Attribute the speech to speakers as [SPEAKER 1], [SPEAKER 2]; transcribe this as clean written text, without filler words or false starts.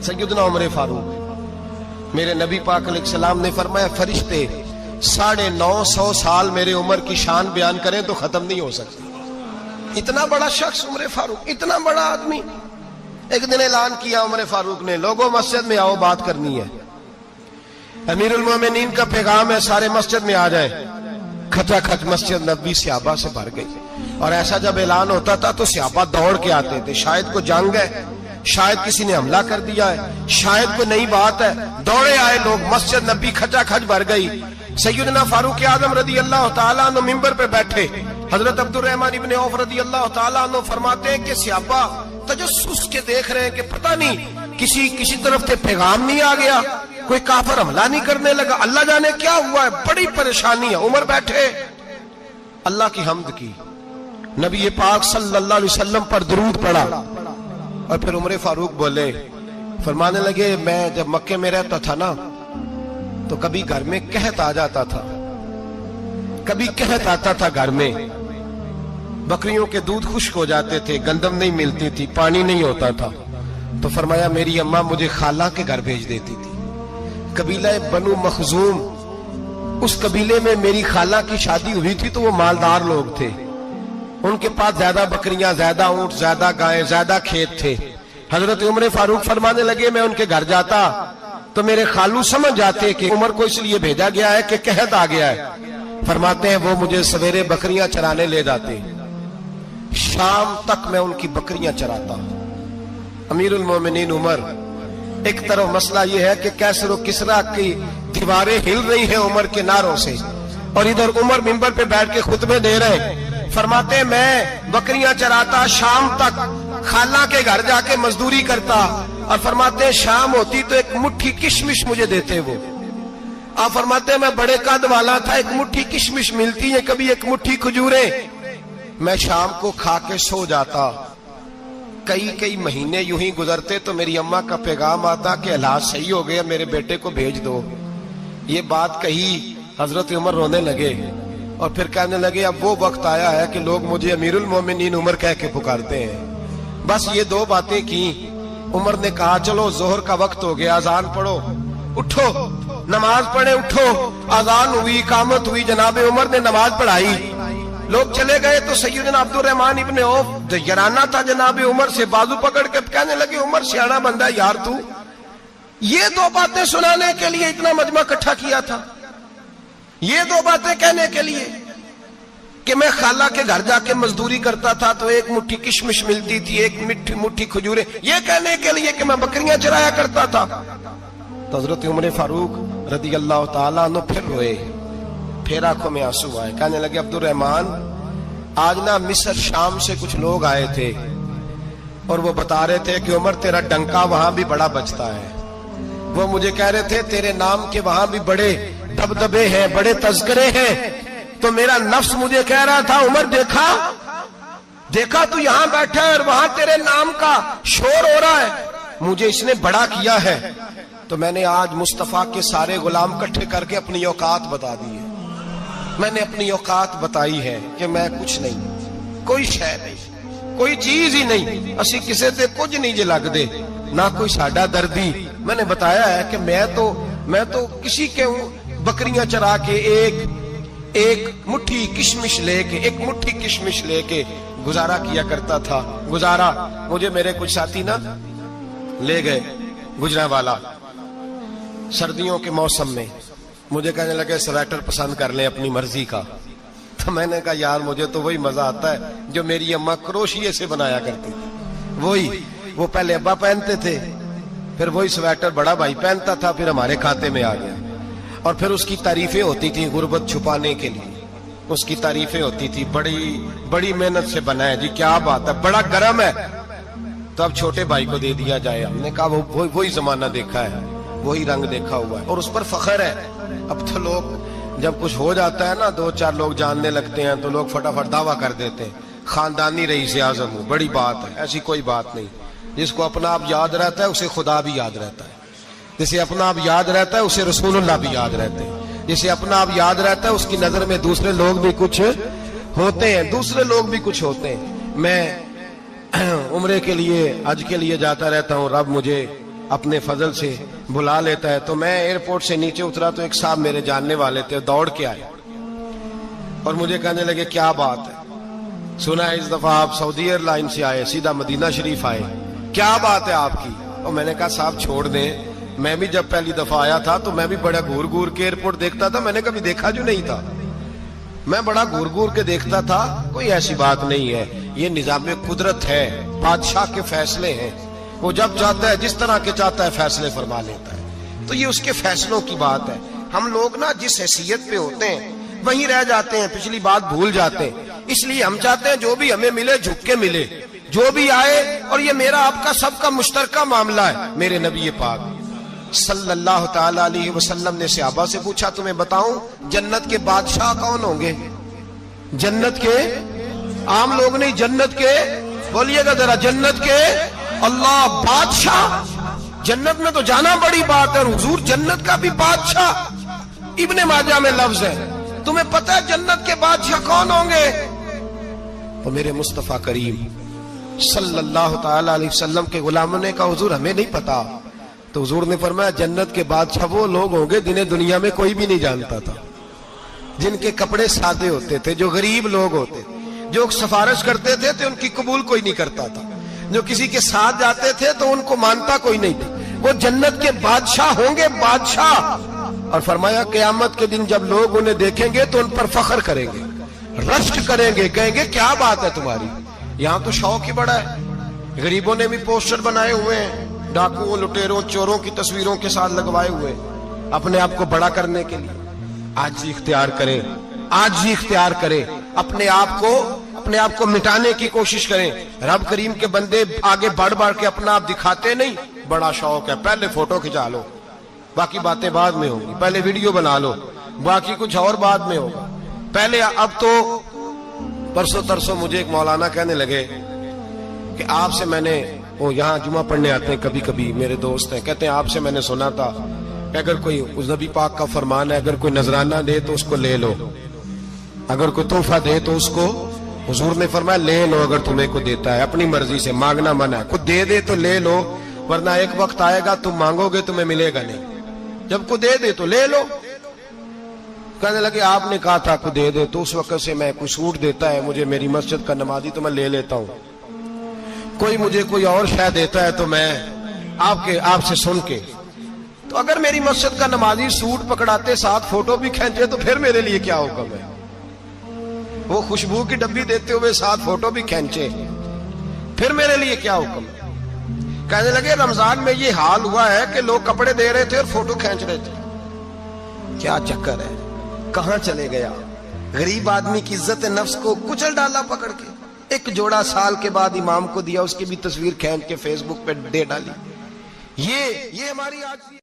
[SPEAKER 1] सैयदना उमर फारूक, मेरे नबी पाक अलैहिस्सलाम ने फरमाया फरिश्ते 950 साल मेरे उमर की शान बयान करें तो खत्म नहीं हो सकती। इतना बड़ा शख्स उमर फारूक, इतना बड़ा आदमी। एक दिन ऐलान किया उमर फारूक ने, लोगों मस्जिद में आओ, बात करनी है। अमीरुल मोमिनीन का पैगाम है, सारे मस्जिद में आ जाए। खचाखच मस्जिद नबी सहाबा से भर गई। और ऐसा जब ऐलान होता था तो सहाबा दौड़ के आते थे, शायद को जंग है, शायद किसी ने हमला कर दिया है, शायद कोई नई बात है। दौड़े आए लोग, मस्जिद नबी खचाखच भर गई। सैयदना फारूक आजम रदी अल्लाह तआला अन्हु मिंबर पे बैठे। हजरत अब्दुर्रहमान इब्न औफ रदी अल्लाह तआला अन्हु फरमाते हैं कि सहाबा तजस्सुस के देख रहे हैं कि पता नहीं किसी तरफ से पैगाम नहीं आ गया, कोई काफिर हमला नहीं करने लगा, अल्लाह जाने क्या हुआ है, बड़ी परेशानी है। उमर बैठे, अल्लाह की हम्द की, नबी पाक सल्लल्लाहु अलैहि वसल्लम पर दुरूद पढ़ा और फिर उमर फारूक बोले, फरमाने लगे, मैं जब मक्के में रहता था ना तो कभी घर में कहत आ जाता था, कभी कहत आता था घर में, बकरियों के दूध खुश्क हो जाते थे, गंदम नहीं मिलती थी, पानी नहीं होता था। तो फरमाया मेरी अम्मा मुझे खाला के घर भेज देती थी। कबीला बनु मखजूम, उस कबीले में मेरी खाला की शादी हुई थी तो वो मालदार लोग थे, उनके पास ज्यादा बकरियां, ज्यादा ऊंट, ज्यादा गायें, ज्यादा खेत थे। हजरत उमर फारूक फरमाने लगे, मैं उनके घर जाता तो मेरे खालू समझ जाते कि उमर को इसलिए भेजा गया है कि कहत आ गया है। फरमाते हैं वो मुझे सवेरे बकरियां चराने ले जाते, शाम तक मैं उनकी बकरियां चराता। अमीरुल मोमिनीन उमर, एक तरफ मसला यह है कि कैसर और किसरा की दीवारें हिल रही हैं उमर के नारों से, और इधर उमर मिंबर पे बैठ के खुतबे दे रहे। फरमाते हैं मैं बकरियां चराता, शाम तक खाला के घर जाके मजदूरी करता, और फरमाते हैं शाम होती तो एक मुट्ठी किशमिश मुझे देते वो। आप फरमाते हैं मैं बड़े कद वाला था, एक मुट्ठी किशमिश मिलती है, कभी एक मुट्ठी खजूरें, मैं शाम को खा के सो जाता। कई महीने यूं ही गुजरते तो मेरी अम्मा का पैगाम आता कि हालात सही हो गए, मेरे बेटे को भेज दो। ये बात कही, हजरत उमर रोने लगे और फिर कहने लगे, अब वो वक्त आया है कि लोग मुझे अमीरुल मोमिनीन उमर कह के पुकारते हैं। बस ये दो बातें की। उमर ने कहा चलो जोहर का वक्त हो गया, अजान पढ़ो, उठो नमाज पढ़े, उठो। अजान हुई, इकामत हुई, जनाब उमर ने नमाज पढ़ाई, लोग चले गए तो सैयदना अब्दुर्रहमान इब्न औफ यराना था जनाब उमर से, बाजू पकड़ के कहने लगे, उमर सियाना बंदा है यार, तू ये दो बातें सुनाने के लिए इतना मजमा इकट्ठा किया था, ये दो बातें कहने के लिए कि मैं खाला के घर जाके मजदूरी करता था तो एक मुट्ठी किशमिश मिलती थी, एक मुट्ठी खजूरें, ये कहने के लिए कि मैं बकरियां चराया करता था। तो हजरत उमर फारूक रदी अल्लाह तआला अन्हु फिर रोए, फिर आंखों में आंसू आए। कहने लगे, अब्दुर्रहमान आज ना मिस्र शाम से कुछ लोग आए थे और वो बता रहे थे कि उमर तेरा डंका वहां भी बड़ा बजता है। वो मुझे कह रहे थे तेरे नाम के वहां भी बड़े दबदबे हैं, बड़े तज़किरे हैं। तो मेरा नफ्स मुझे कह रहा था, उमर देखा तू यहां बैठा है और वहां तेरे नाम का शोर हो रहा है, मुझे इसने बड़ा किया है। तो मैंने आज मुस्तफा के सारे गुलाम इकट्ठे करके अपनी औकात बता दी है। मैंने अपनी औकात बताई है कि मैं कुछ नहीं, कोई शय नहीं, कोई चीज ही नहीं, असी किसी से कुछ नहीं जे लगदे, ना कोई साडा दर्दी। मैंने बताया है कि मैं तो किसी के बकरियां चरा के एक मुट्ठी किशमिश लेके गुजारा किया करता था। गुजारा मुझे मेरे कुछ साथी ना ले गए गुजरांवाला, सर्दियों के मौसम में मुझे कहने लगे स्वेटर पसंद कर ले अपनी मर्जी का। तो मैंने कहा यार मुझे तो वही मजा आता है जो मेरी अम्मा क्रोशिये से बनाया करती थी, वही वो पहले अब्बा पहनते थे, फिर वही स्वेटर बड़ा भाई पहनता था, फिर हमारे खाते में आ गया। और फिर उसकी तारीफें होती थी गुर्बत छुपाने के लिए, उसकी तारीफें होती थी, बड़ी मेहनत से बना है जी, क्या बात है, बड़ा गर्म है। तो अब छोटे भाई को दे दिया जाए। हमने कहा वही जमाना देखा है, वही रंग देखा हुआ है और उस पर फख्र है। अब तो लोग जब कुछ हो जाता है ना, 2-4 लोग जानने लगते हैं तो लोग फटाफट दावा कर देते हैं खानदानी रईस आज़म हूं, बड़ी बात है। ऐसी कोई बात नहीं। जिसको अपना आप याद रहता है उसे खुदा भी याद रहता है, जिसे अपना आप याद रहता है उसे रसूलुल्लाह भी याद रहते हैं, जिसे अपना आप याद रहता है उसकी नजर में दूसरे लोग भी कुछ होते हैं, मैं उम्रे के लिए, हज के लिए जाता रहता हूँ। रब मुझे اپنے فضل سے بلا لیتا ہے. تو میں ایئرپورٹ سے نیچے اترا تو ایک صاحب میرے جاننے والے تھے, دوڑ کے آئے اور مجھے کہنے لگے کیا بات ہے, سنا ہے اس دفعہ آپ سعودی ایئر لائن سے آئے, سیدھا مدینہ شریف آئے, کیا بات ہے آپ کی؟ اور میں نے کہا صاحب چھوڑ دیں, میں بھی جب پہلی دفعہ آیا تھا تو میں بھی بڑا گور گور کے ایئرپورٹ دیکھتا تھا, میں نے کبھی دیکھا جو نہیں تھا, میں بڑا گور گور کے دیکھتا تھا, کوئی ایسی بات نہیں ہے, یہ نظام قدرت ہے, بادشاہ کے فیصلے ہیں, وہ جب چاہتا ہے جس طرح کے چاہتا ہے فیصلے فرما لیتا ہے, تو یہ اس کے فیصلوں کی بات ہے. ہم لوگ نا جس حیثیت پہ ہوتے ہیں وہیں رہ جاتے ہیں, پچھلی بات بھول جاتے ہیں, اس لیے ہم چاہتے ہیں جو بھی ہمیں ملے جھک کے ملے, جو بھی آئے, اور یہ میرا آپ کا سب کا مشترکہ معاملہ ہے. میرے نبی پاک صلی اللہ تعالی علیہ وسلم نے صحابہ سے پوچھا تمہیں بتاؤں جنت کے بادشاہ کون ہوں گے؟ جنت کے عام لوگ نہیں, جنت کے, بولیے گا ذرا, جنت کے اللہ بادشاہ. جنت میں تو جانا بڑی بات ہے, حضور جنت کا بھی بادشاہ, ابن ماجہ میں لفظ ہے. تمہیں پتہ ہے جنت کے بادشاہ کون ہوں گے؟ تو میرے مصطفیٰ کریم صلی اللہ تعالی علیہ وسلم کے غلاموں نے کہا حضور ہمیں نہیں پتا. تو حضور نے فرمایا جنت کے بادشاہ وہ لوگ ہوں گے جنہیں دنیا میں کوئی بھی نہیں جانتا تھا, جن کے کپڑے سادے ہوتے تھے, جو غریب لوگ ہوتے, جو سفارش کرتے تھے تو ان کی قبول کوئی نہیں کرتا تھا, جو کسی کے ساتھ جاتے تھے تو ان کو مانتا کوئی نہیں تھا, وہ جنت کے بادشاہ ہوں گے, بادشاہ. اور فرمایا قیامت کے دن جب لوگ انہیں دیکھیں گے تو ان پر فخر کریں گے, رشک کریں گے, کہیں گے کیا بات ہے تمہاری. یہاں تو شوق ہی بڑا ہے, غریبوں نے بھی پوسٹر بنائے ہوئے ہیں, ڈاکوؤں, لٹیروں, چوروں کی تصویروں کے ساتھ لگوائے ہوئے, اپنے آپ کو بڑا کرنے کے لیے. آج اختیار کریں, آج اختیار کریں, اپنے آپ کو مٹانے کی کوشش کریں. رب کریم کے بندے آگے بڑھ بڑھ کے اپنا آپ دکھاتے نہیں, بڑا شوق ہے, پہلے فوٹو کھچا لو, باقی باتیں بعد میں ہوں گی, پہلے ویڈیو بنا لو, باقی کچھ اور بعد میں ہوگا. پہلے اب تو پرسوں ترسوں مجھے ایک مولانا کہنے لگے کہ آپ سے میں نے, وہ یہاں جمعہ پڑھنے آتے ہیں کبھی کبھی, میرے دوست ہیں, کہتے ہیں آپ سے میں نے سنا تھا کہ اگر کوئی اس نبی پاک کا فرمان ہے, اگر کوئی نذرانہ دے تو اس کو لے لو, اگر کوئی تحفہ دے تو اس کو, حضور نے فرمایا لے لو اگر تمہیں کو دیتا ہے, اپنی مرضی سے, مانگنا منع ہے, کوئی دے دے تو لے لو, ورنہ ایک وقت آئے گا تم مانگو گے تمہیں ملے گا نہیں, جب کو دے دے تو لے لو. کہنے لگے آپ نے کہا تھا کو دے دے, تو اس وقت سے میں کوئی سوٹ دیتا ہے مجھے میری مسجد کا نمازی تو میں لے لیتا ہوں, کوئی مجھے کوئی اور شے دیتا ہے تو میں آپ سے سن کے, تو اگر میری مسجد کا نمازی سوٹ پکڑاتے ساتھ فوٹو بھی کھینچے تو پھر میرے لیے کیا حکم ہے, وہ خوشبو کی ڈبی دیتے ہوئے ساتھ فوٹو بھی کھینچے, پھر میرے لیے کیا حکم ہے. کہنے لگے رمضان میں یہ حال ہوا ہے کہ لوگ کپڑے دے رہے تھے اور فوٹو کھینچ رہے تھے, کیا چکر ہے, کہاں چلے گیا. غریب آدمی کی عزت نفس کو کچل ڈالا پکڑ کے, ایک جوڑا سال کے بعد امام کو دیا, اس کی بھی تصویر کھینچ کے فیس بک پہ دے ڈالی. یہ ہماری آج